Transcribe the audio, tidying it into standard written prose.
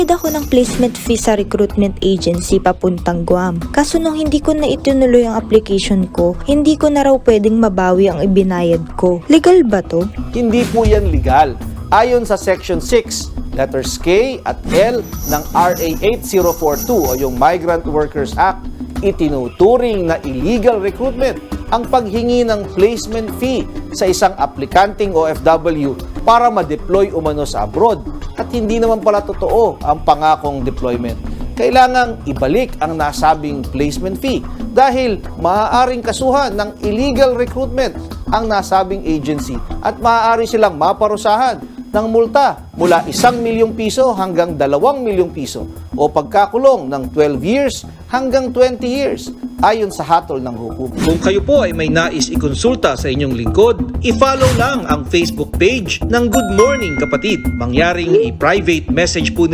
Ako ng placement fee sa recruitment agency papuntang Guam. Kaso nung hindi ko na itinuloy ang application ko, hindi ko na raw pwedeng mabawi ang ibinayad ko. Legal ba to? Hindi po yan legal. Ayon sa Section 6, letters K at L ng RA 8042 o yung Migrant Workers Act, itinuturing na illegal recruitment ang paghingi ng placement fee sa isang aplikanting OFW para ma-deploy umano sa abroad at hindi naman pala totoo ang pangakong deployment. Kailangang ibalik ang nasabing placement fee dahil maaaring kasuhan ng illegal recruitment ang nasabing agency at maaari silang maparusahan ng multa mula 1 milyong piso hanggang 2 milyong piso o pagkakulong ng 12 years hanggang 20 years ayon sa hatol ng hukom. Kung kayo po ay may nais ikonsulta sa inyong lingkod, i-follow lang ang Facebook page ng Good Morning Kapatid. Mangyaring i-private message po ninyo